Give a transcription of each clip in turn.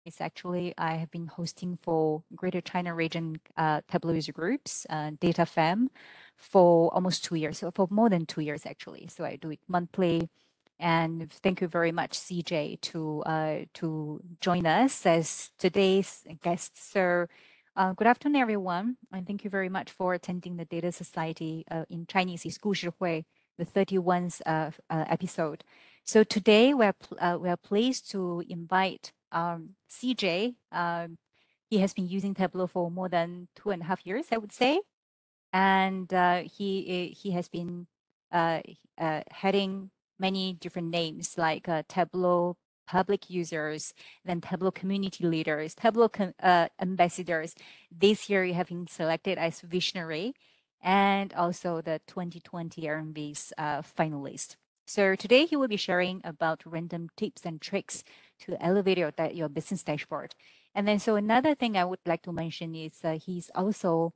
It's actually, I have been hosting for Greater China region Tableau user groups, data fam, for almost 2 years. So for more than 2 years, actually. So I do it monthly. And thank you very much, CJ, to join us as today's guest. So good afternoon, everyone. And thank you very much for attending the Data Society in Chinese is 故事会, the 31st episode. So today we are pleased to invite CJ. He has been using Tableau for more than 2.5 years, I would say. And he has been heading many different names like Tableau public users, then Tableau community leaders, Tableau ambassadors. This year you have been selected as visionary and also the 2020 RMV's finalist. So today he will be sharing about random tips and tricks to elevate your business dashboard. And then so another thing I would like to mention is he's also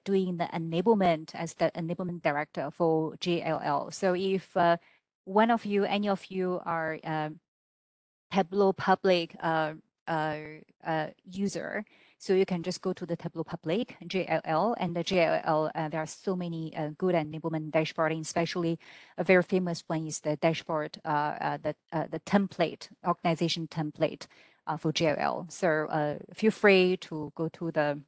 doing the enablement as the enablement director for JLL. So if any of you are Tableau public user, so you can just go to the Tableau public JLL, and the JLL there are so many good enablement dashboarding, especially a very famous one is the dashboard, the template, organization template for JLL. So feel free to go to the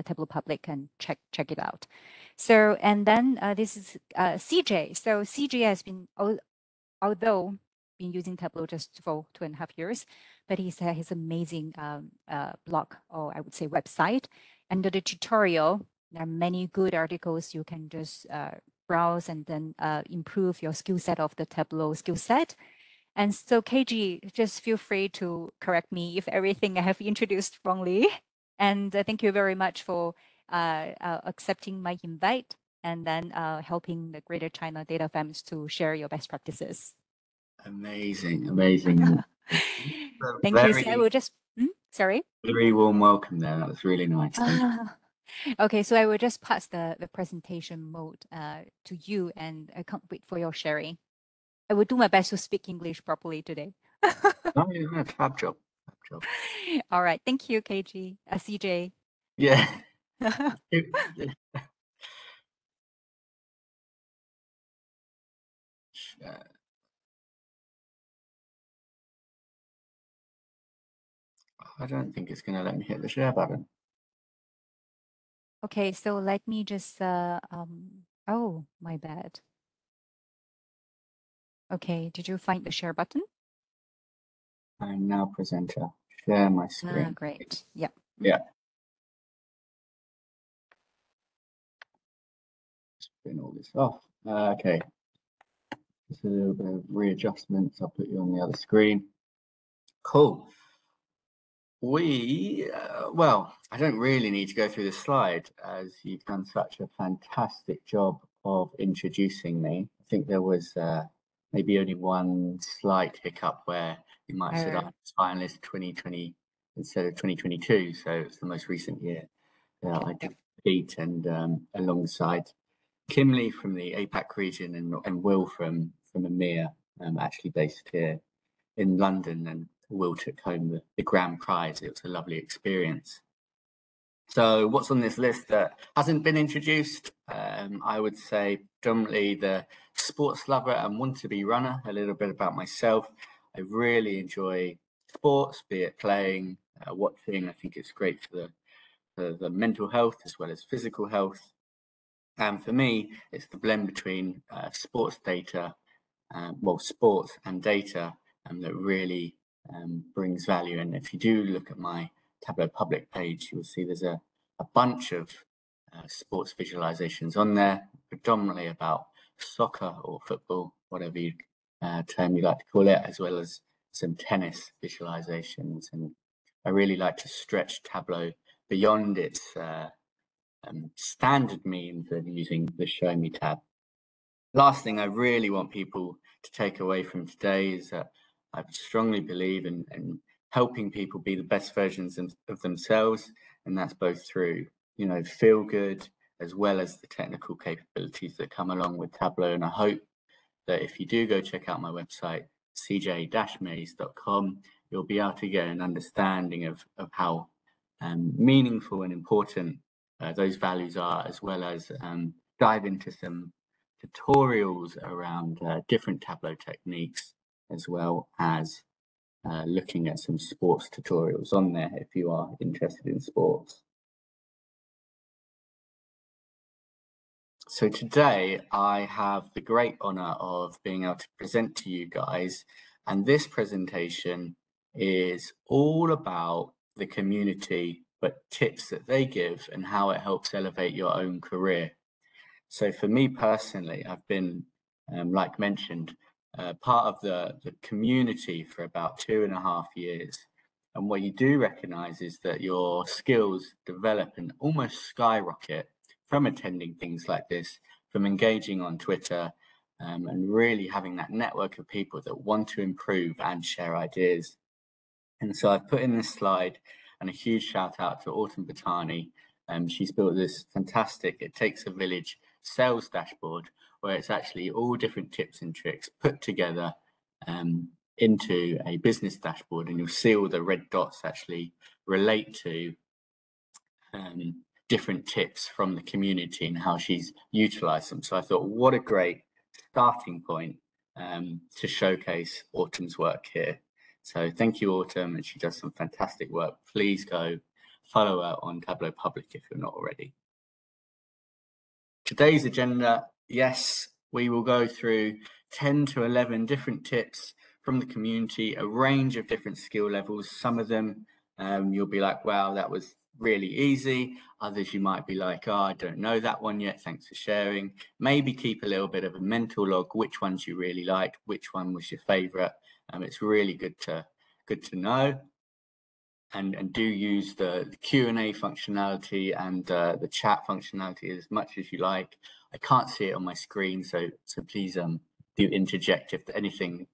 Tableau public and check it out. So and then this is CJ. So CJ has been although been using Tableau just for 2.5 years, but he has his amazing blog, or I would say website. Under the tutorial, there are many good articles you can just browse and then improve your skill set of the Tableau skill set. And so KG, just feel free to correct me if everything I have introduced wrongly. And thank you very much for accepting my invite and then helping the Greater China data firms to share your best practices. Amazing. Thank you. So I will just, sorry? Very warm welcome there. That was really nice. Thank you. Okay, so I will just pass the presentation mode to you, and I can't wait for your sharing. I will do my best to speak English properly today. Oh, yeah, fab job. All right. Thank you, KG. CJ. Yeah. I don't think it's going to let me hit the share button. Okay, so let me just, oh, my bad. Okay, did you find the share button? I'm now presenter. Share my screen. Great. Yeah. Yeah. Spin all this off. Okay. Just a little bit of readjustments. I'll put you on the other screen. Cool. Well, I don't really need to go through the slide as you've done such a fantastic job of introducing me. I think there was maybe only one slight hiccup where you might have said I was finalist 2020 instead of 2022. So it's the most recent year I did compete, and alongside Kimley from the APAC region and Will from EMEA, actually based here in London, and Will took home the grand prize. It was a lovely experience. So what's on this list that hasn't been introduced? I would say predominantly the sports lover and want-to-be runner. A little bit about myself. I really enjoy sports, be it playing, watching. I think it's great for the mental health as well as physical health. And for me, it's the blend between sports data, sports and data, that really brings value. And if you do look at my Tableau public page, you'll see there's a bunch of sports visualizations on there, predominantly about soccer or football, whatever term you like to call it, as well as some tennis visualizations. And I really like to stretch Tableau beyond its standard means of using the Show Me tab. Last thing I really want people to take away from today is that I strongly believe in helping people be the best versions of themselves, and that's both through, feel good as well as the technical capabilities that come along with Tableau. And I hope that if you do go check out my website, cj-maze.com, you'll be able to get an understanding of how meaningful and important those values are, as well as dive into some tutorials around different Tableau techniques, as well as looking at some sports tutorials on there if you are interested in sports. So today I have the great honor of being able to present to you guys, and this presentation is all about the community, but tips that they give and how it helps elevate your own career. So for me personally, I've been, like mentioned, part of the community for about 2.5 years. And what you do recognize is that your skills develop and almost skyrocket from attending things like this, from engaging on Twitter, and really having that network of people that want to improve and share ideas. And so I've put in this slide, and a huge shout out to Autumn Batani. She's built this fantastic It Takes a Village sales dashboard, where it's actually all different tips and tricks put together into a business dashboard, and you'll see all the red dots actually relate to different tips from the community and how she's utilized them. So I thought, what a great starting point to showcase Autumn's work here. So thank you, Autumn, and she does some fantastic work. Please go follow her on Tableau Public if you're not already. Today's agenda, yes, we will go through 10 to 11 different tips from the community, a range of different skill levels. Some of them you'll be like, wow, that was really easy. Others you might be like, oh, I don't know that one yet, thanks for sharing. Maybe keep a little bit of a mental log, which ones you really liked, which one was your favorite. It's really good to know. And do use the Q&A functionality and the chat functionality as much as you like. I can't see it on my screen, so please do interject if anything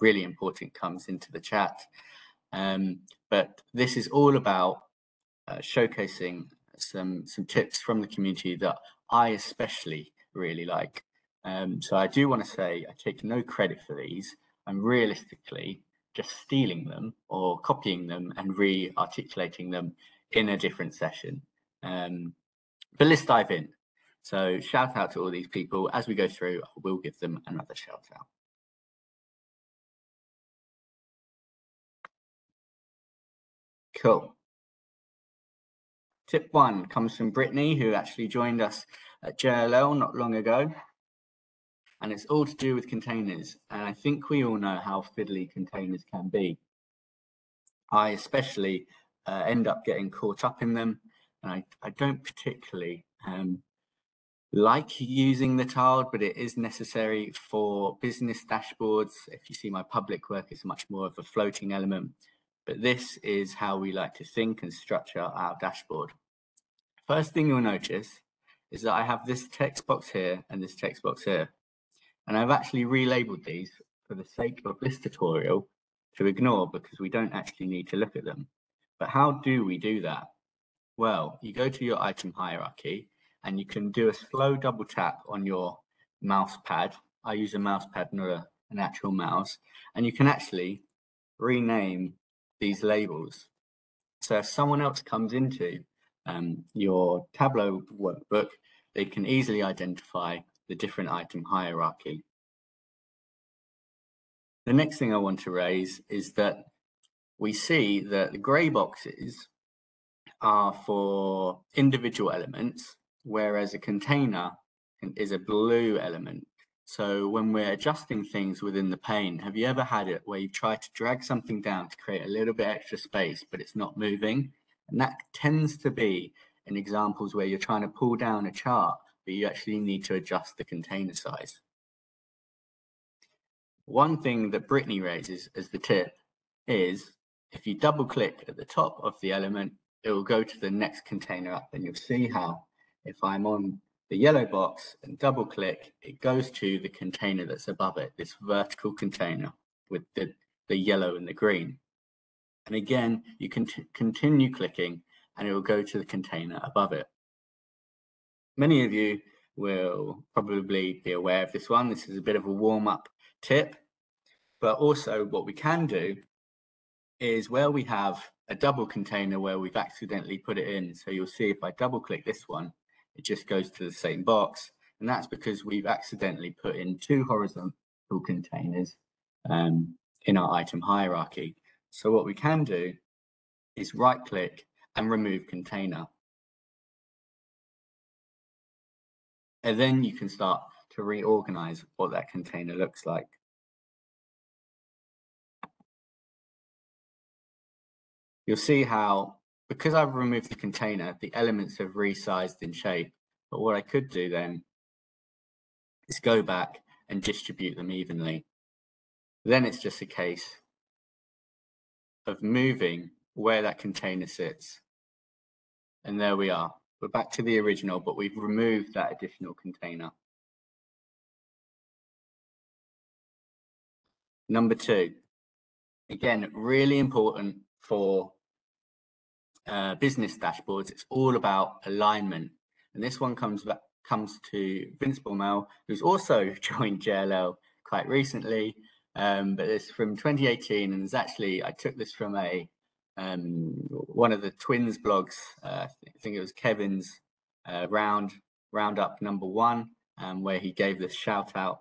really important comes into the chat. But this is all about showcasing some tips from the community that I especially really like. So I do want to say I take no credit for these. I'm realistically just stealing them or copying them and re-articulating them in a different session. But let's dive in. So shout out to all these people. As we go through, I will give them another shout out. Cool. Tip 1 comes from Brittany, who actually joined us at JLL not long ago. And it's all to do with containers. And I think we all know how fiddly containers can be. I especially end up getting caught up in them. And I don't particularly like using the tiled, but it is necessary for business dashboards. If you see my public work, it's much more of a floating element. But this is how we like to think and structure our dashboard. First thing you'll notice is that I have this text box here and this text box here. And I've actually relabeled these for the sake of this tutorial to ignore, because we don't actually need to look at them. But how do we do that? Well, you go to your item hierarchy and you can do a slow double tap on your mouse pad. I use a mouse pad, not an actual mouse. And you can actually rename these labels. So if someone else comes into your Tableau workbook, they can easily identify the different item hierarchy. The next thing I want to raise is that we see that the grey boxes are for individual elements, whereas a container is a blue element. So when we're adjusting things within the pane, have you ever had it where you try to drag something down to create a little bit extra space, but it's not moving? And that tends to be in examples where you're trying to pull down a chart, but you actually need to adjust the container size. One thing that Brittany raises as the tip is if you double click at the top of the element, it will go to the next container up, and you'll see how if I'm on the yellow box and double click, it goes to the container that's above it, this vertical container with the yellow and the green. And again, you can continue clicking and it will go to the container above it. Many of you will probably be aware of this one. This is a bit of a warm-up tip, but also what we can do is where we have a double container where we've accidentally put it in. So you'll see if I double click this one, it just goes to the same box. And that's because we've accidentally put in two horizontal containers in our item hierarchy. So what we can do is right click and remove container. And then you can start to reorganize what that container looks like. You'll see how, because I've removed the container, the elements have resized in shape. But what I could do then is go back and distribute them evenly. Then it's just a case of moving where that container sits. And there we are. We're back to the original, but we've removed that additional container. Number two, again, really important for business dashboards. It's all about alignment. And this one comes to Vince Baumel, who's also joined JLL quite recently, but it's from 2018, and it's actually, I took this from a one of the Twins blogs. I think it was Kevin's Roundup #1, where he gave this shout out,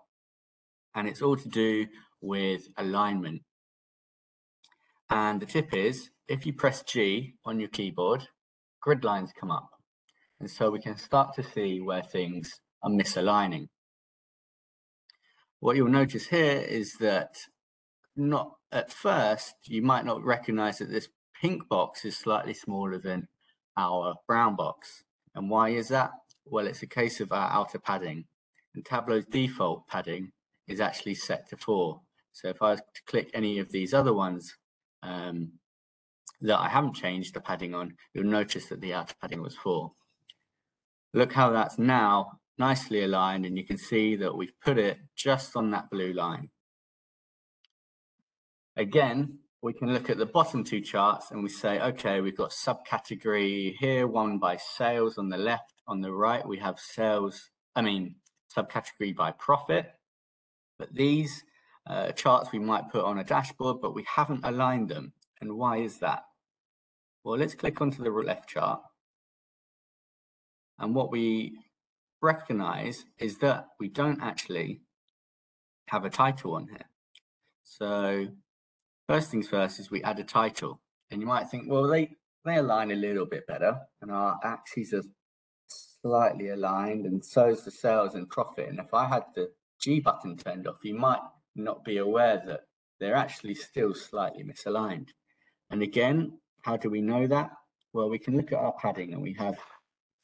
and it's all to do with alignment. And the tip is, if you press G on your keyboard, grid lines come up. And so we can start to see where things are misaligning. What you'll notice here is that not at first, you might not recognize that this pink box is slightly smaller than our brown box. And why is that? Well, it's a case of our outer padding. And Tableau's default padding is actually set to 4. So if I was to click any of these other ones that I haven't changed the padding on, you'll notice that the outer padding was 4. Look how that's now nicely aligned, and you can see that we've put it just on that blue line. Again, we can look at the bottom two charts and we say, okay, we've got subcategory here, one by sales on the left. On the right, we have subcategory by profit. But these charts we might put on a dashboard, but we haven't aligned them. And why is that? Well, let's click onto the left chart. And what we recognize is that we don't actually have a title on here. So first things first is we add a title. And you might think, well, they align a little bit better, and our axes are slightly aligned, and so is the sales and profit. And if I had the G button turned off, you might not be aware that they're actually still slightly misaligned. And again, how do we know that? Well, we can look at our padding, and we have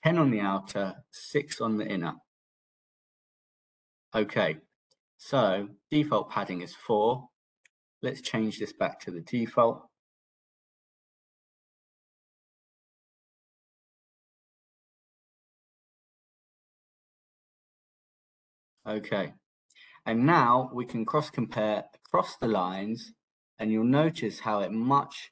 10 on the outer, 6 on the inner. Okay, so default padding is 4. Let's change this back to the default. Okay, and now we can cross compare across the lines, and you'll notice how it much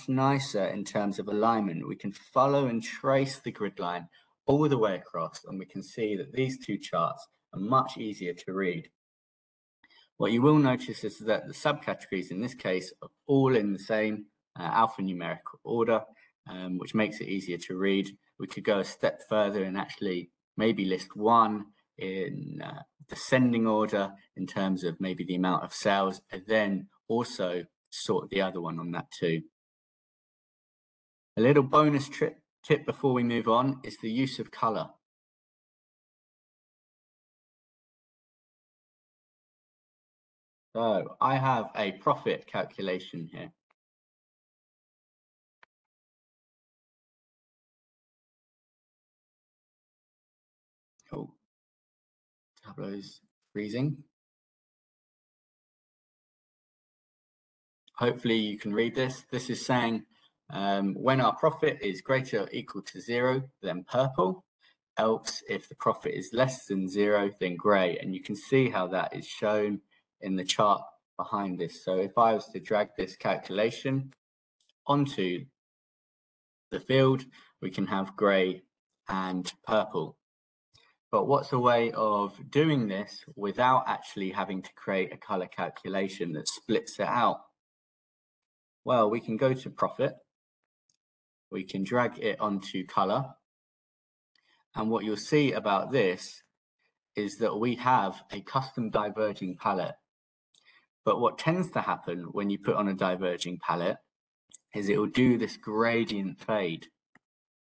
nicer in terms of alignment. We can follow and trace the grid line all the way across, and we can see that these two charts are much easier to read. What you will notice is that the subcategories in this case are all in the same alphanumeric order, which makes it easier to read. We could go a step further and actually maybe list one in descending order in terms of maybe the amount of sales, and then also sort the other one on that too. A little bonus tip before we move on is the use of color. So I have a profit calculation here. Oh, Tableau's freezing. Hopefully you can read this. This is saying when our profit is greater or equal to 0, then purple. Else, if the profit is less than 0, then gray. And you can see how that is shown in the chart behind this. So if I was to drag this calculation onto the field, we can have gray and purple. But what's a way of doing this without actually having to create a color calculation that splits it out? Well, we can go to profit. We can drag it onto color. And what you'll see about this is that we have a custom diverging palette. But what tends to happen when you put on a diverging palette is it will do this gradient fade.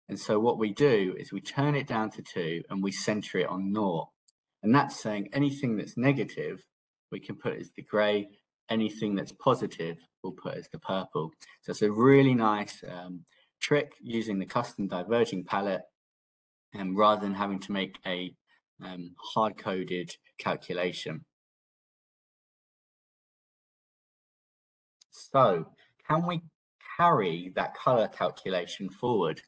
And so what we do is we turn it down to 2 and we center it on 0. And that's saying anything that's negative, we can put as the gray. Anything that's positive, we'll put as the purple. So it's a really nice trick using the custom diverging palette, and rather than having to make a hard-coded calculation. So can we carry that color calculation forward?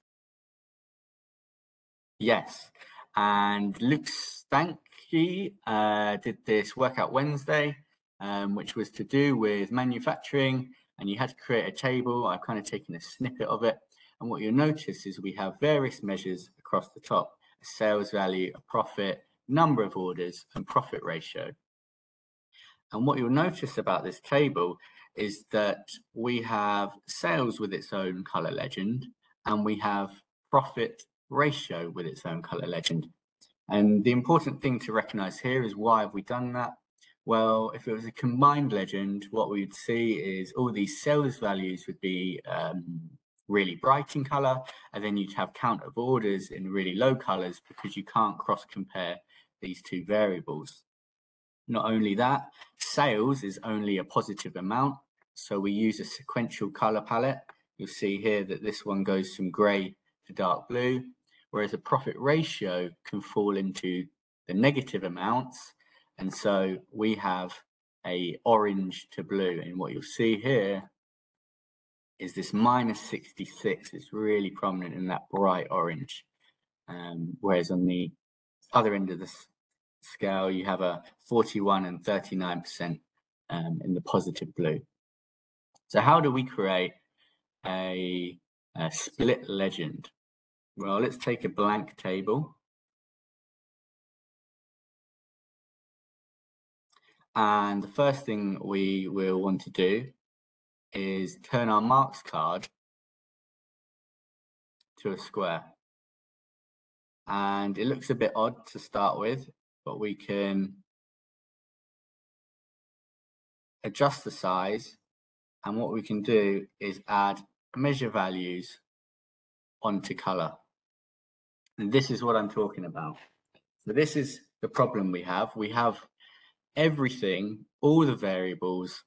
Yes, and Luke Stanky did this Workout Wednesday, which was to do with manufacturing, and you had to create a table. I've kind of taken a snippet of it, and what you'll notice is we have various measures across the top: a sales value, a profit, number of orders, and profit ratio. And what you'll notice about this table is that we have sales with its own color legend, and we have profit ratio with its own color legend. And the important thing to recognize here is, why have we done that? Well, if it was a combined legend, what we'd see is all these sales values would be really bright in color, and then you'd have count of orders in really low colors because you can't cross compare these two variables. Not only that, sales is only a positive amount, so we use a sequential color palette. You'll see here that this one goes from gray to dark blue, whereas a profit ratio can fall into the negative amounts, and so we have a orange to blue. And what you'll see here is this -66 is really prominent in that bright orange, whereas on the other end of the scale you have a 41 and 39% in the positive blue. So how do we create a split legend? Well, let's take a blank table. And the first thing we will want to do is turn our marks card to a square. And it looks a bit odd to start with, but we can adjust the size. And what we can do is add measure values onto color. And this is what I'm talking about. So this is the problem we have. We have everything, all the variables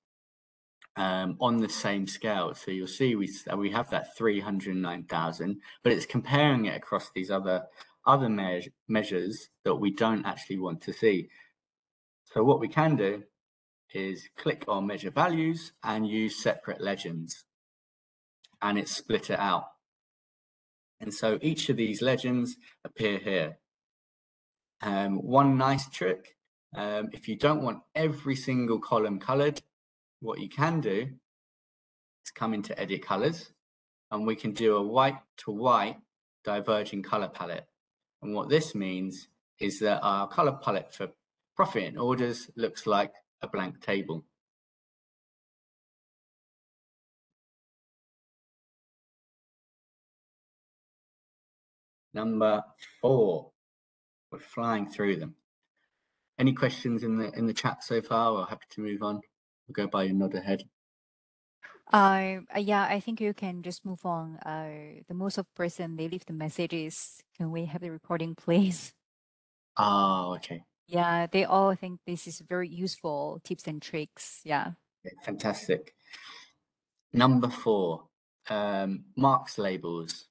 on the same scale. So you'll see we have that 309,000, but it's comparing it across these other measures that we don't actually want to see. So what we can do is click on measure values and use separate legends, and it's split it out. And so each of these legends appear here. One nice trick, if you don't want every single column colored, what you can do is come into edit colors, and we can do a white to white diverging color palette. And what this means is that our color palette for profit and orders looks like a blank table. Number 4, we're flying through them. Any questions in the chat so far? We're happy to move on. We'll go by your nod ahead. Yeah, I think you can just move on. The most of person, they leave the messages. Can we have the recording, please? Oh, okay. Yeah, they all think this is very useful tips and tricks. Yeah. Okay, fantastic. Number 4, marks labels.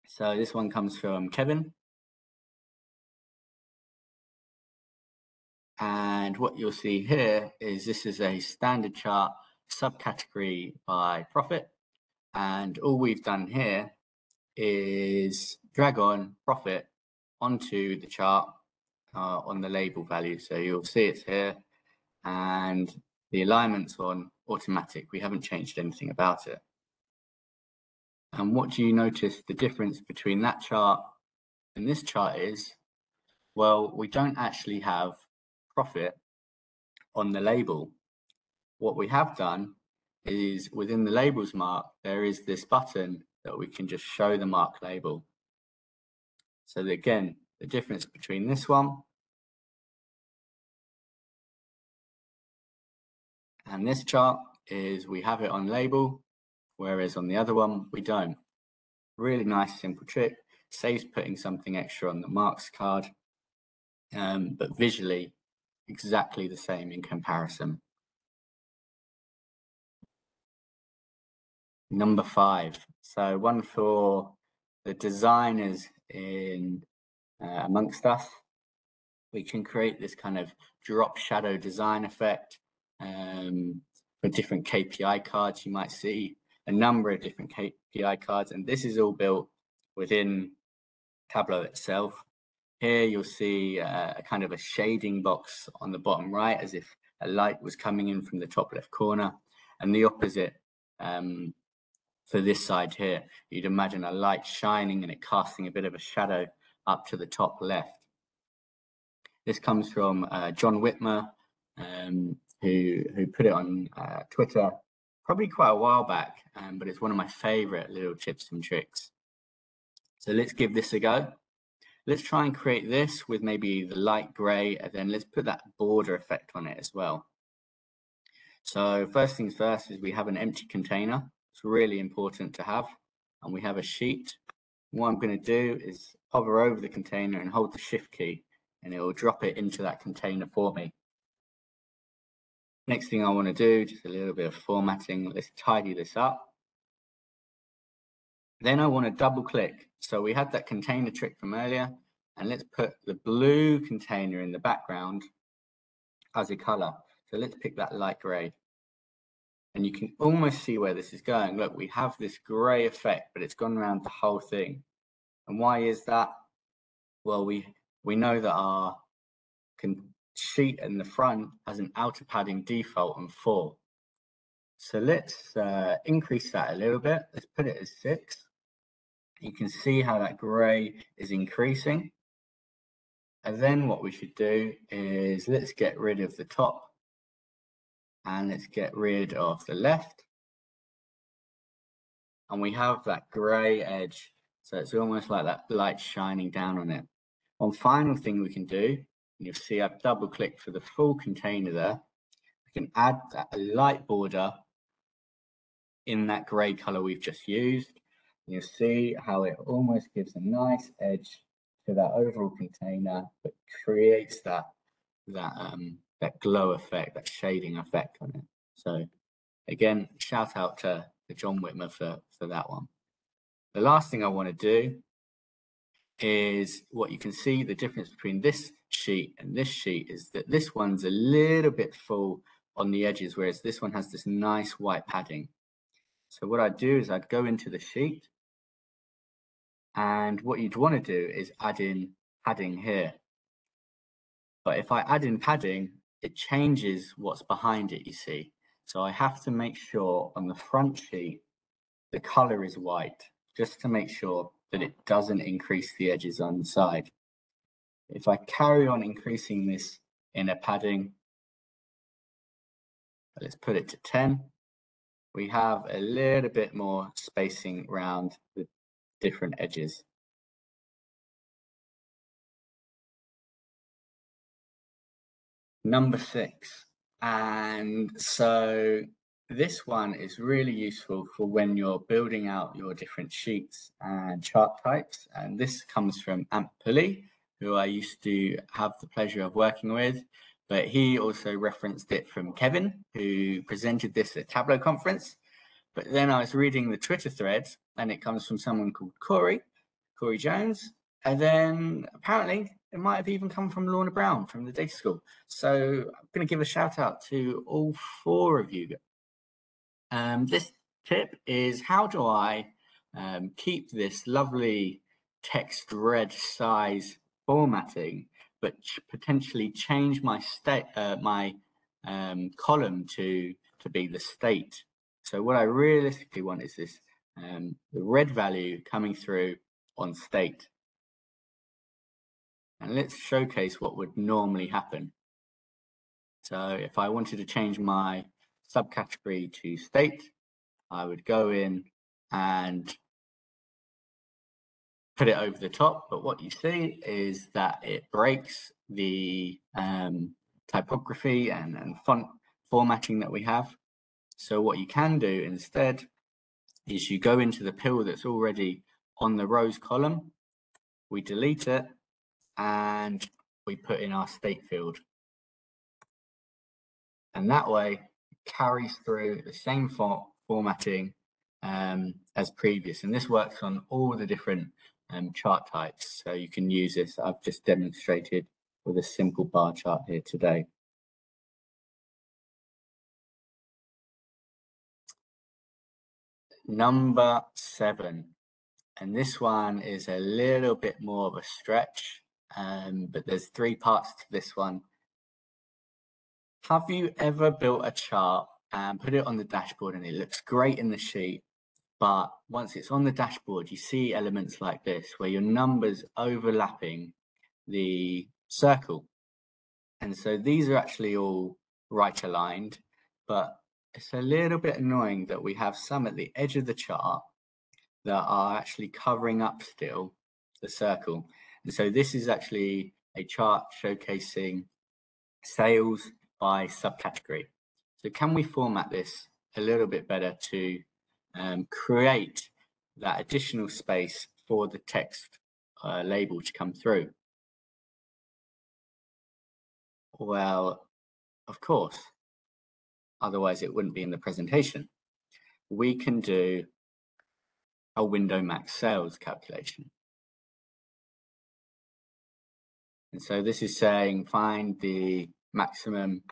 So this one comes from Kevin. And what you'll see here is this is a standard chart subcategory by profit. And all we've done here is drag on profit onto the chart on the label value. So you'll see it's here, and the alignment's on automatic. We haven't changed anything about it. And what do you notice the difference between that chart and this chart is? Well, we don't actually have profit on the label. What we have done is within the labels mark, there is this button that we can just show the mark label. So that, again, the difference between this one and this chart is we have it on label, whereas on the other one, we don't. Really nice, simple trick. Saves putting something extra on the marks card, but visually exactly the same in comparison. Number 5. So one for the designers in amongst us. We can create this kind of drop shadow design effect for different KPI cards. You might see a number of different KPI cards, and this is all built within Tableau itself. Here you'll see a kind of a shading box on the bottom right, as if a light was coming in from the top left corner, and the opposite for this side here. You'd imagine a light shining and it casting a bit of a shadow up to the top left. This comes from John Whitmer, who put it on Twitter probably quite a while back, but it's one of my favorite little tips and tricks. So let's give this a go. Let's try and create this with maybe the light gray, and then let's put that border effect on it as well. So first things first is we have an empty container. It's really important to have, and we have a sheet. What I'm going to do is hover over the container and hold the shift key, and it will drop it into that container for me. Next thing I want to do, just a little bit of formatting. Let's tidy this up. Then I want to double click. So we had that container trick from earlier, and let's put the blue container in the background as a color. So let's pick that light gray. And you can almost see where this is going. Look, we have this gray effect, but it's gone around the whole thing. And why is that? Well, we know that our sheet in the front has an outer padding default on 4. So let's increase that a little bit. Let's put it as 6. You can see how that gray is increasing. And then what we should do is let's get rid of the top and let's get rid of the left. And we have that gray edge. So it's almost like that light shining down on it. One final thing we can do, and you'll see I've double clicked for the full container there. We can add that light border in that gray color we've just used. And you'll see how it almost gives a nice edge to that overall container, but creates that glow effect, that shading effect on it. So again, shout out to John Whitmer for that one. The last thing I want to do is what you can see, the difference between this sheet and this sheet is that this one's a little bit full on the edges, whereas this one has this nice white padding. So what I'd do is I'd go into the sheet, and what you'd want to do is add in padding here. But if I add in padding, it changes what's behind it, you see. So I have to make sure on the front sheet, the color is white, just to make sure that it doesn't increase the edges on the side. If I carry on increasing this inner padding, let's put it to 10, we have a little bit more spacing around the different edges. Number 6. And so this one is really useful for when you're building out your different sheets and chart types. And this comes from Ant Pulley, who I used to have the pleasure of working with. But he also referenced it from Kevin, who presented this at Tableau conference. But then I was reading the Twitter threads, and it comes from someone called Corey Jones. And then apparently it might have even come from Lorna Brown from the data school. So I'm going to give a shout out to all 4 of you. This tip is, how do I keep this lovely text red size formatting, but potentially change my state, column to be the state. So what I realistically want is this, the red value coming through on state. And let's showcase what would normally happen. So if I wanted to change my subcategory to state, I would go in and put it over the top, but what you see is that it breaks the typography and font formatting that we have. So what you can do instead is you go into the pill that's already on the rows column, we delete it, and we put in our state field. And that way it carries through the same formatting as previous. And this works on all the different chart types. So you can use this. I've just demonstrated with a simple bar chart here today. Number 7, and this one is a little bit more of a stretch, but there's 3 parts to this one. Have you ever built a chart and put it on the dashboard and it looks great in the sheet, but once it's on the dashboard, you see elements like this where your numbers overlapping the circle? And so these are actually all right aligned, but it's a little bit annoying that we have some at the edge of the chart that are actually covering up still the circle. And so this is actually a chart showcasing sales by subcategory. So can we format this a little bit better to create that additional space for the text label to come through? Well, of course, otherwise it wouldn't be in the presentation. We can do a window max sales calculation. And so this is saying find the maximum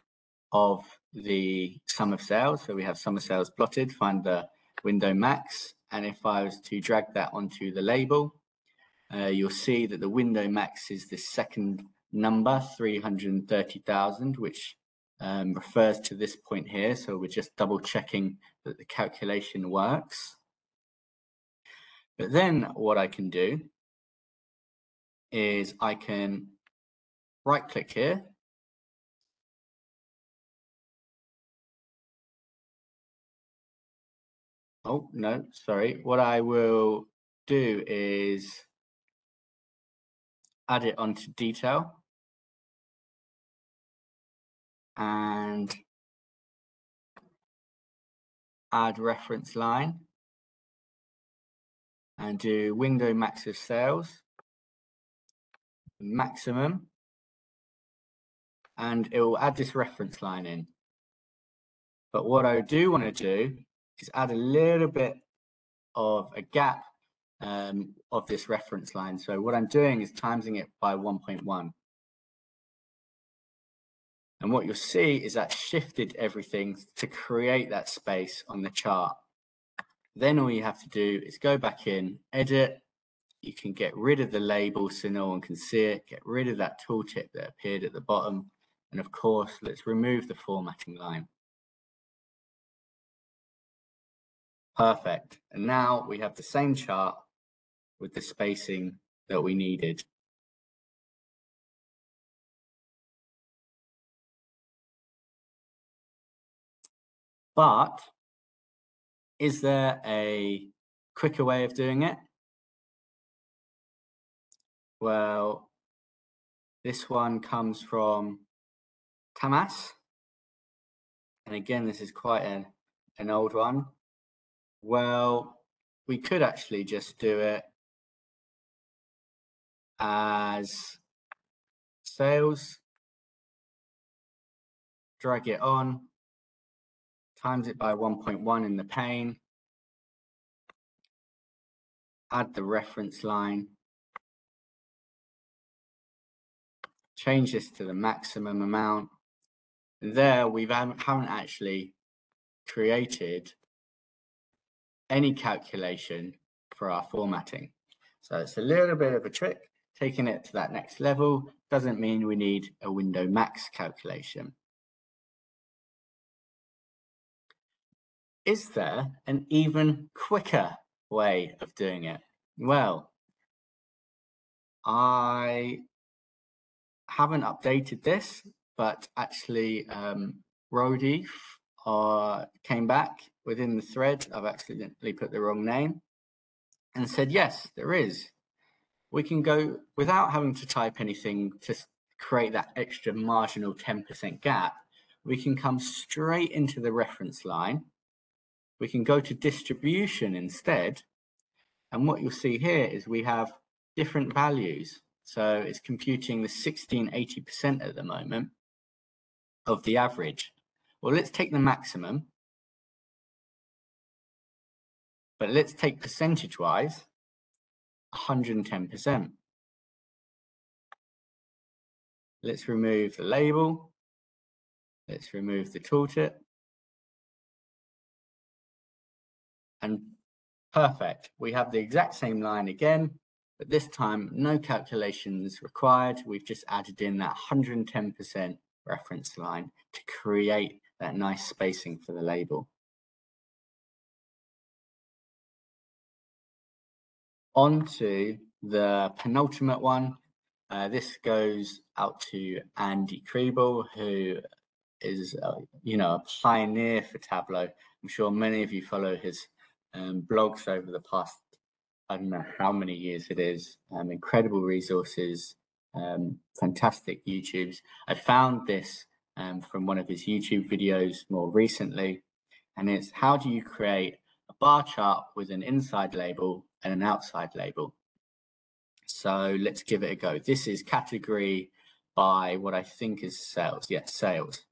of the sum of sales. So we have sum of sales plotted, find the window max. And if I was to drag that onto the label, you'll see that the window max is the second number, 330,000, which refers to this point here. So we're just double checking that the calculation works. But then what I can do is I can right click here. Oh, no, sorry. What I will do is add it onto detail and add reference line and do window max of sales, maximum, and it will add this reference line in. But what I do want to do is add a little bit of a gap of this reference line. So what I'm doing is timesing it by 1.1. And what you'll see is that shifted everything to create that space on the chart. Then all you have to do is go back in, edit. You can get rid of the label so no one can see it, get rid of that tooltip that appeared at the bottom. And of course, let's remove the formatting line. Perfect. And now we have the same chart with the spacing that we needed. But is there a quicker way of doing it? Well, this one comes from Tamas. And again, this is quite an old one. Well, we could actually just do it as sales, drag it on, times it by 1.1 in the pane, add the reference line, change this to the maximum amount. There we haven't actually created any calculation for our formatting. So it's a little bit of a trick. Taking it to that next level doesn't mean we need a window max calculation. Is there an even quicker way of doing it? Well, I haven't updated this, but actually Rodi came back within the thread. I've accidentally put the wrong name, and said, yes, there is. We can go without having to type anything to create that extra marginal 10% gap. We can come straight into the reference line. We can go to distribution instead. And what you'll see here is we have different values. So it's computing the 1680% at the moment of the average. Well, let's take the maximum, but let's take percentage-wise 110%. Let's remove the label. Let's remove the tooltip. And perfect. We have the exact same line again, but this time no calculations required. We've just added in that 110% reference line to create that nice spacing for the label. On to the penultimate one. This goes out to Andy Kriebel, who is a pioneer for Tableau. I'm sure many of you follow his blogs over the past, I don't know how many years it is. Incredible resources, fantastic YouTubes. I found this from one of his YouTube videos more recently, and it's how do you create a bar chart with an inside label and an outside label. So let's give it a go. This is category by what I think is sales. Yes, sales.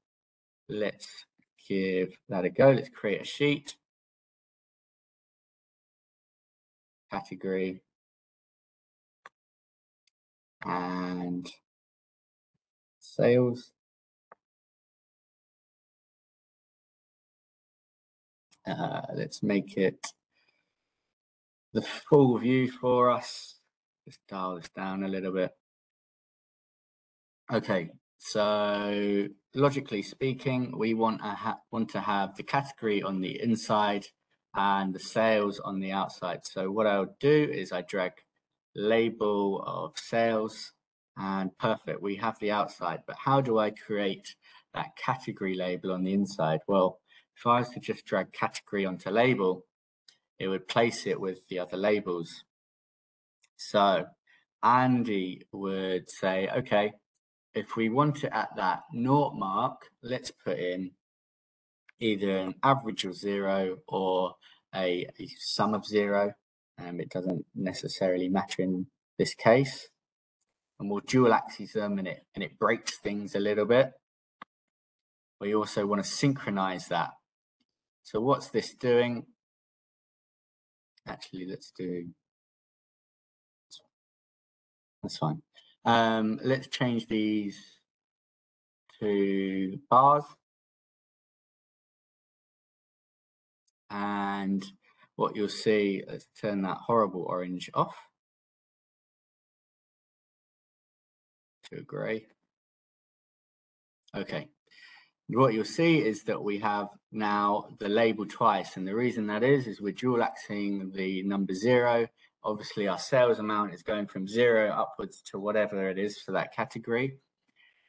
Let's give that a go. Let's create a sheet. Category. And sales. Let's make it the full view for us. Just dial this down a little bit. Okay, so logically speaking, we want to have the category on the inside and the sales on the outside. So what I'll do is I drag label of sales, and perfect, we have the outside. But how do I create that category label on the inside? Well, if I was to just drag category onto label, it would place it with the other labels. So Andy would say, okay, if we want it at that naught mark, let's put in either an average of 0 or a sum of 0. It doesn't necessarily matter in this case. And we'll dual axis them, and it breaks things a little bit. We also want to synchronize that. So what's this doing? Actually, let's do, that's fine. Let's change these to bars. And what you'll see, let's turn that horrible orange off to a gray. Okay, what you'll see is that we have now the label twice, and the reason that is we're dual axing the number 0. Obviously our sales amount is going from 0 upwards to whatever it is for that category.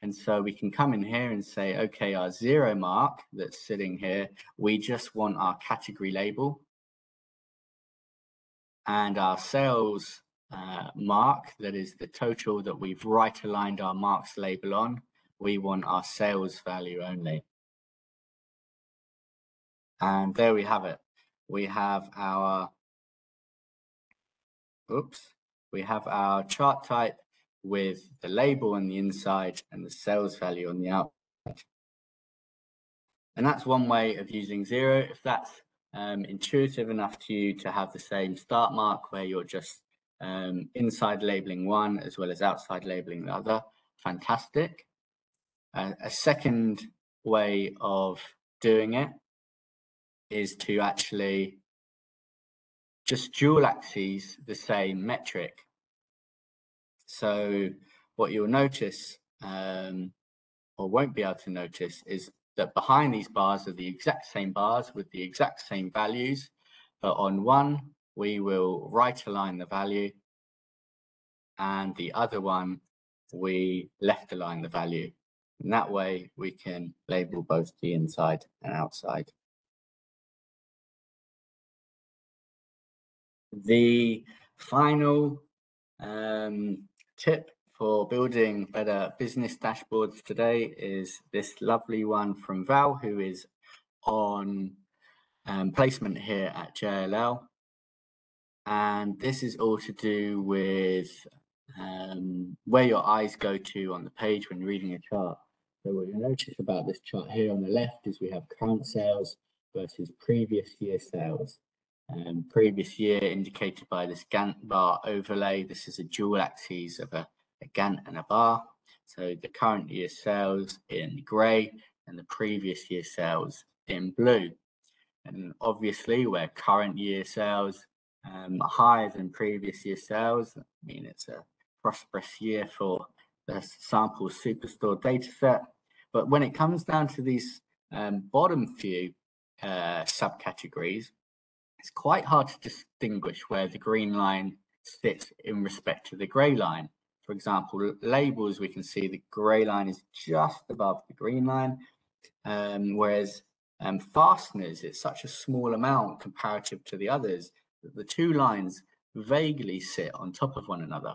And so we can come in here and say, okay, our 0 mark that's sitting here, we just want our category label. And our sales mark, that is the total that we've right aligned our marks label on, we want our sales value only. And there we have it. We have our, we have our chart type with the label on the inside and the sales value on the outside. And that's one way of using 0. If that's intuitive enough to you to have the same start mark where you're just inside labeling one as well as outside labeling the other, fantastic. A second way of doing it is to actually just dual axes the same metric. So what you'll notice, or won't be able to notice, is that behind these bars are the exact same bars with the exact same values, but on one we will right align the value, and the other one we left align the value. And that way we can label both the inside and outside. The final tip for building better business dashboards today is this lovely one from Val, who is on placement here at JLL. And this is all to do with where your eyes go to on the page when reading a chart. So what you'll notice about this chart here on the left is we have current sales versus previous year sales. Previous year indicated by this Gantt bar overlay. This is a dual axis of a Gantt and a bar. So the current year sales in grey and the previous year sales in blue. And obviously where current year sales are higher than previous year sales, I mean it's a prosperous year for the sample superstore data set. But when it comes down to these bottom few subcategories, it's quite hard to distinguish where the green line sits in respect to the grey line. For example, labels, we can see the grey line is just above the green line, whereas fasteners, it's such a small amount comparative to the others that the two lines vaguely sit on top of one another.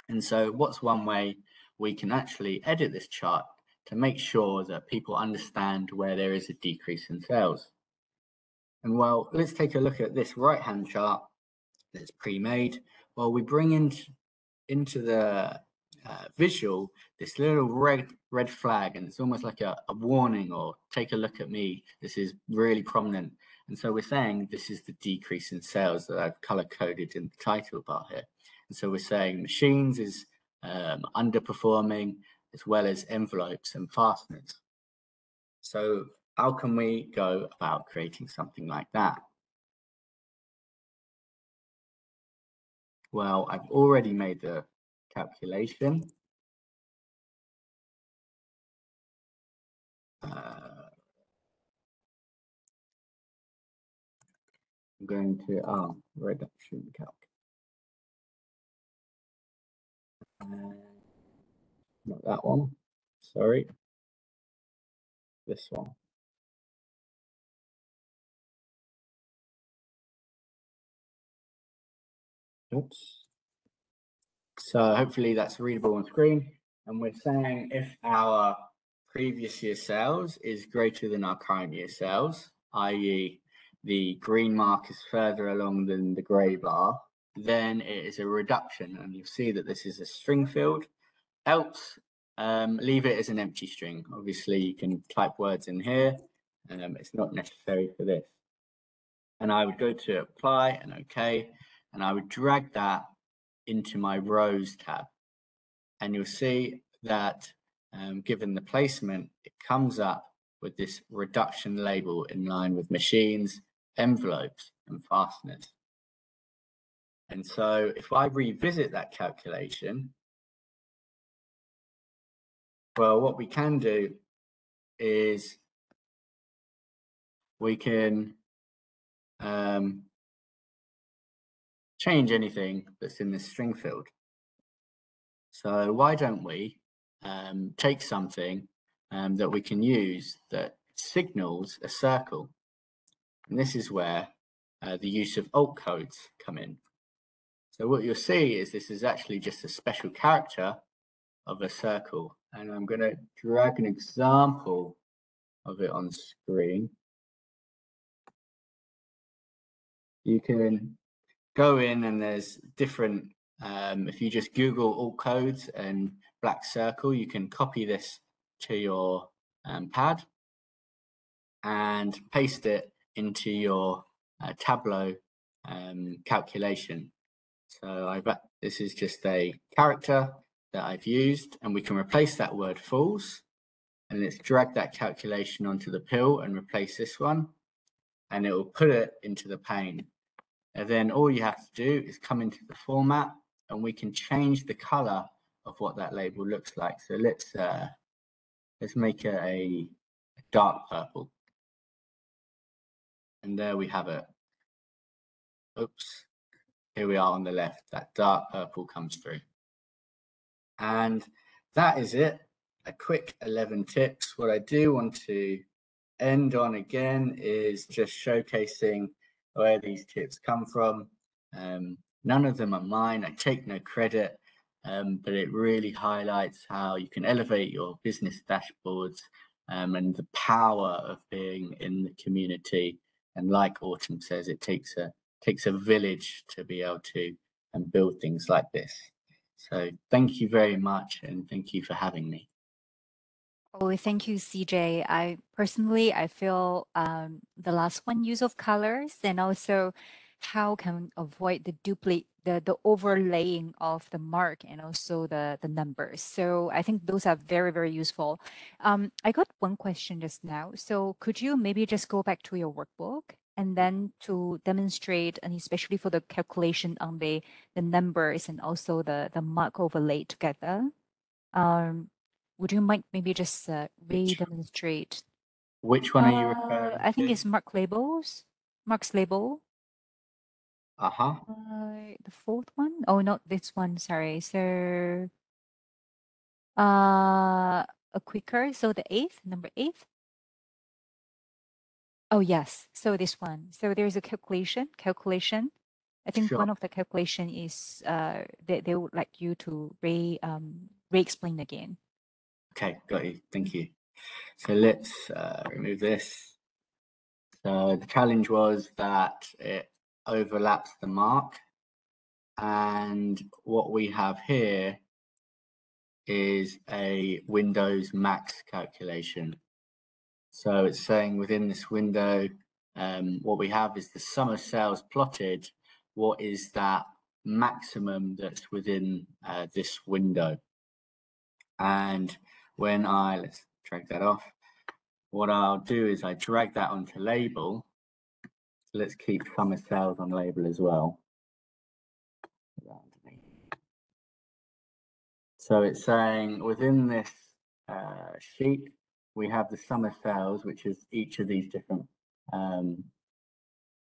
And so what's one way we can actually edit this chart to make sure that people understand where there is a decrease in sales? And well, let's take a look at this right-hand chart that's pre-made. Well, we bring into the visual this little red flag, and it's almost like a warning, or take a look at me, this is really prominent. And so we're saying this is the decrease in sales that I've color coded in the title bar here. And so we're saying machines is underperforming, as well as envelopes and fasteners. So how can we go about creating something like that? Well, I've already made the calculation. I'm going to reduction calc. Not that one, sorry, this one. Oops. So hopefully that's readable on screen. And we're saying if our previous year sales is greater than our current year sales, i.e. the green mark is further along than the grey bar, then it is a reduction. And you'll see that this is a string field. Else, leave it as an empty string. Obviously, you can type words in here. It's not necessary for this. And I would go to apply and OK, and I would drag that into my rows tab. And you'll see that given the placement, it comes up with this reduction label in line with machines, envelopes, and fasteners. And so if I revisit that calculation, well, what we can do is we can change anything that's in this string field. So why don't we take something that we can use that signals a circle? And this is where the use of alt codes come in. So what you'll see is this is actually just a special character of a circle. And I'm going to drag an example of it on screen. You can go in and there's different, if you just Google alt codes and black circle, you can copy this to your pad and paste it into your Tableau calculation. So this is just a character that I've used, and we can replace that word false, and let's drag that calculation onto the pill and replace this one, and it will put it into the pane. And then all you have to do is come into the format, and we can change the color of what that label looks like. So let's make it a dark purple. And there we have it. Oops. Here we are on the left. That dark purple comes through. And that is it. a quick 11 tips. What I do want to end on again is just showcasing where these tips come from. None of them are mine. I take no credit, but it really highlights how you can elevate your business dashboards and the power of being in the community. And like Autumn says, it takes a village to be able to build things like this. So thank you very much, and thank you for having me. Oh, thank you, CJ. I personally, I feel the last one, use of colors, and also how can avoid the overlaying of the mark and also the numbers. So I think those are very, very useful. I got one question just now. So could you maybe just go back to your workbook and then to demonstrate, and especially for the calculation on the numbers and also the mark overlay together? Would you mind maybe just re-demonstrate? Which one are you referring I think to? it's Mark's label. Uh-huh. The fourth one? Oh, not this one, sorry. So, a quicker. So the number eighth. Oh, yes. So this one. So there's a calculation. I think Sure. one of the calculation is they would like you to re-explain again. Okay, got you. Thank you. So let's remove this. So the challenge was that it overlaps the mark, and what we have here is a Windows max calculation. So it's saying within this window, what we have is the sum of sales plotted. What is that maximum that's within this window? And when let's drag that off, what I'll do is I drag that onto label. Let's keep sum of sales on label as well. So it's saying within this sheet, we have the sum of sales, which is each of these different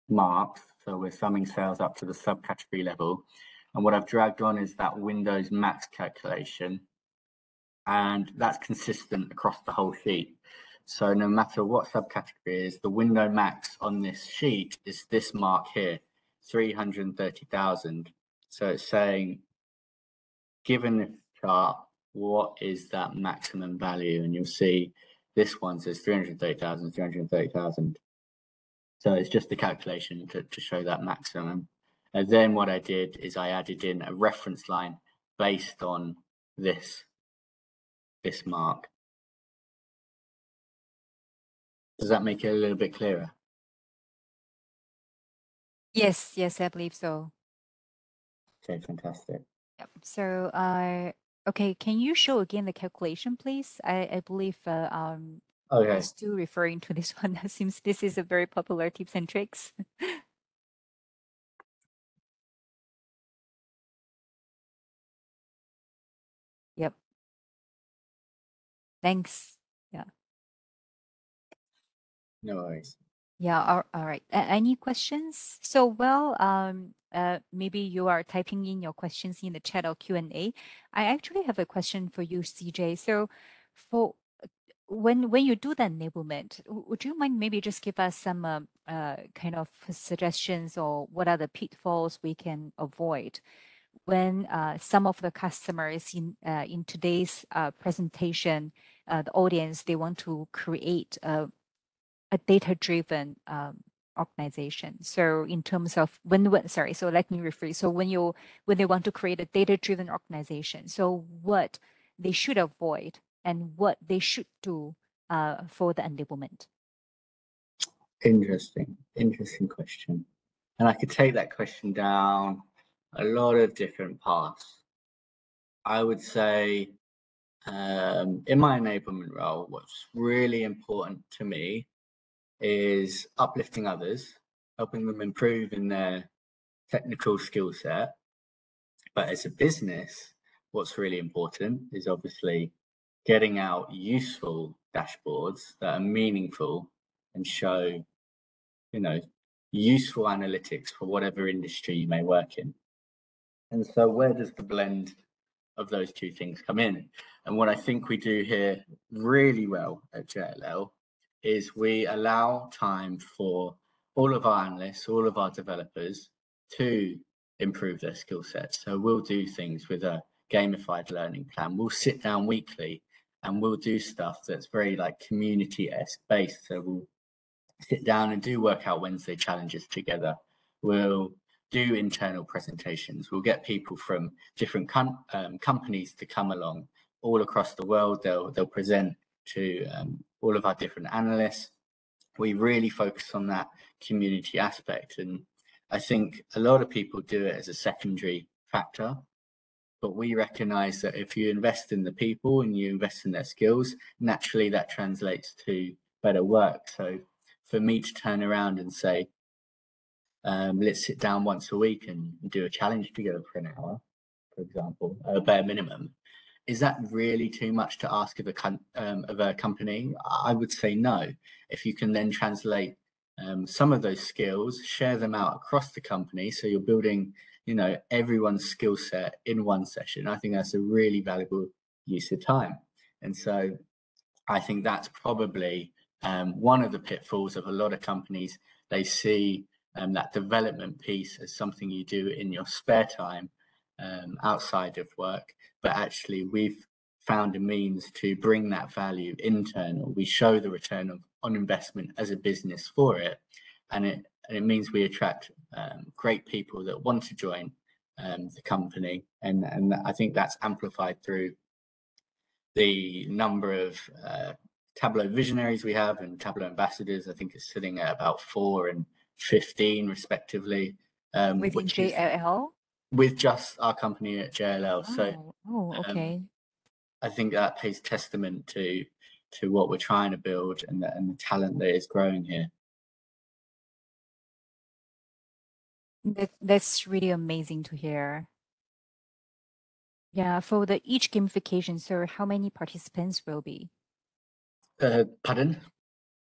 marks. So we're summing sales up to the subcategory level. And what I've dragged on is that Windows max calculation. And that's consistent across the whole sheet. So no matter what subcategory is, the window max on this sheet is this mark here, 330,000. So it's saying, given this chart, what is that maximum value? And you'll see this one says 330,000, 330,000. So it's just the calculation to show that maximum. And then what I did is I added in a reference line based on this mark. Does that make it a little bit clearer? Yes, I believe so. Okay, fantastic. Yep. So, okay, can you show again the calculation, please? I believe Okay. you're still referring to this one. Seems this is a very popular tips and tricks. Yep. Thanks. Yeah. No worries. Yeah. All right. Any questions? So, well, maybe you are typing in your questions in the chat or Q&A. I actually have a question for you, CJ. So, for when you do the enablement, would you mind maybe just give us some kind of suggestions, or what are the pitfalls we can avoid when some of the customers in today's presentation, the audience, they want to create a data-driven organization. So in terms of sorry, so let me rephrase. So when they want to create a data-driven organization, so what they should avoid and what they should do for the enablement. Interesting question. And I could take that question down a lot of different paths. I would say in my enablement role, what's really important to me is uplifting others, helping them improve in their technical skill set. But as a business, what's really important is obviously getting out useful dashboards that are meaningful and show, useful analytics for whatever industry you may work in. And so where does the blend of those two things come in. And what I think we do here really well at JLL is we allow time for all of our analysts, all of our developers to improve their skill sets. So we'll do things with a gamified learning plan. We'll sit down weekly and we'll do stuff that's very like community-esque based. So we'll sit down and do workout Wednesday challenges together. We'll do internal presentations. We'll get people from different companies to come along all across the world. They'll present to all of our different analysts. We really focus on that community aspect. And I think a lot of people do it as a secondary factor, but we recognize that if you invest in the people and you invest in their skills, naturally that translates to better work. So for me to turn around and say, let's sit down once a week and do a challenge together for an hour, for example, a bare minimum, is that really too much to ask of a company? I would say no. If you can then translate some of those skills, share them out across the company, so you're building, you know, everyone's skill set in one session, I think that's a really valuable use of time. And so I think that's probably one of the pitfalls of a lot of companies. They see that development piece as something you do in your spare time outside of work, but actually we've found a means to bring that value internal. We show the return on investment as a business for it, and it means we attract great people that want to join the company, and I think that's amplified through the number of Tableau visionaries we have and Tableau ambassadors. I think it's sitting at about 4 and 15 respectively. Within JLL? With just our company at JLL. Okay. I think that pays testament to what we're trying to build and the talent that is growing here. That's really amazing to hear. Yeah, for each gamification, so how many participants will be? Pardon?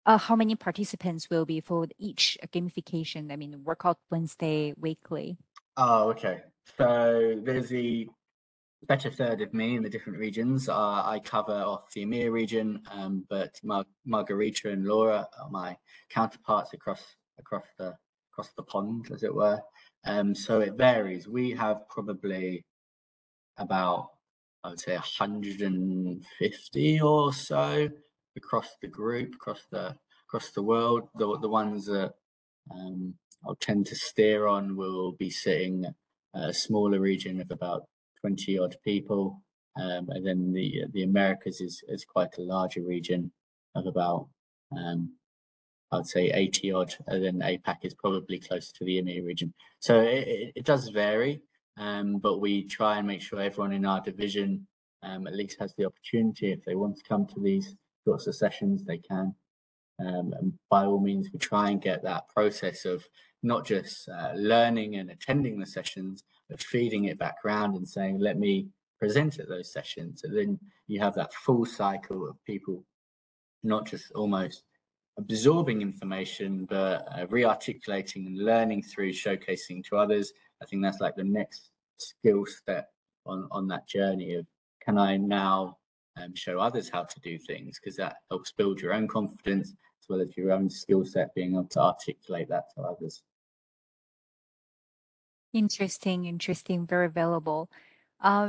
How many participants will be for each gamification? I mean, Workout Wednesday, weekly. Oh, okay. So there's the better third of me in the different regions. I cover off the EMEA region, but Margarita and Laura are my counterparts across the pond, as it were. So it varies. We have probably about, I would say, 150 or so across the group, across the world. The ones that I'll tend to steer on will be sitting a smaller region of about 20 odd people, and then the Americas is quite a larger region of about I'd say 80 odd, and then APAC is probably closer to the EMEA region. So it does vary, but we try and make sure everyone in our division at least has the opportunity. If they want to come to these sorts of sessions, they can. And by all means, we try and get that process of not just learning and attending the sessions, but feeding it back around and saying, let me present at those sessions. So then you have that full cycle of people not just almost absorbing information, but re-articulating and learning through showcasing to others. I think that's like the next skill step on that journey of, can I now show others how to do things? Because that helps build your own confidence as well as your own skill set, being able to articulate that to others. Interesting, very valuable.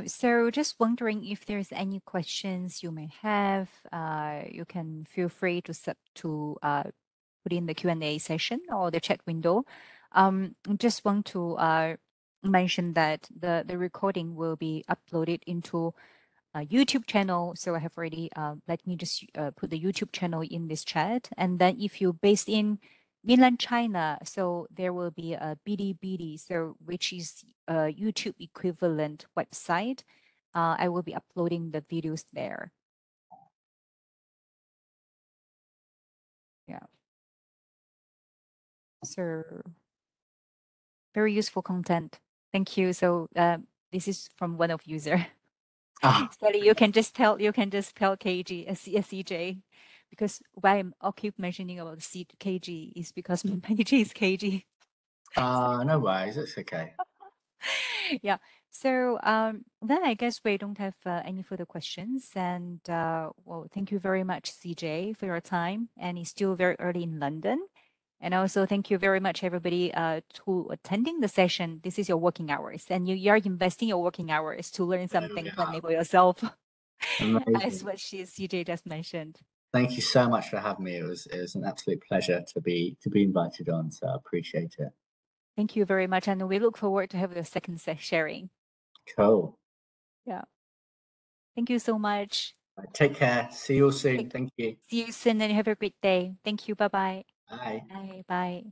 So just wondering if there's any questions you may have, you can feel free to put in the Q&A session or the chat window. Just want to mention that the recording will be uploaded into a YouTube channel. So I have already, let me just put the YouTube channel in this chat. And then if you're based in mainland China, so there will be a Bilibili, so which is a YouTube equivalent website. I will be uploading the videos there. Yeah. So very useful content. Thank you. So this is from one of user. Sally, you can just tell KG CJ, because why I keep mentioning about KG is because my page is KG. No worries, it's okay. Yeah. So then I guess we don't have any further questions. And well, thank you very much, CJ, for your time. And it's still very early in London. And also thank you very much, everybody, to attending the session. This is your working hours, and you are investing your working hours to learn There we something to are. enable yourself, as Amazing. what CJ just mentioned. Thank you so much for having me. It was an absolute pleasure to be invited on. So I appreciate it. Thank you very much, and we look forward to have the second sharing. Cool. Yeah. Thank you so much. Take care. See you all soon. Thank you. See you soon, and have a great day. Thank you. Bye-bye. Bye. Bye. Bye.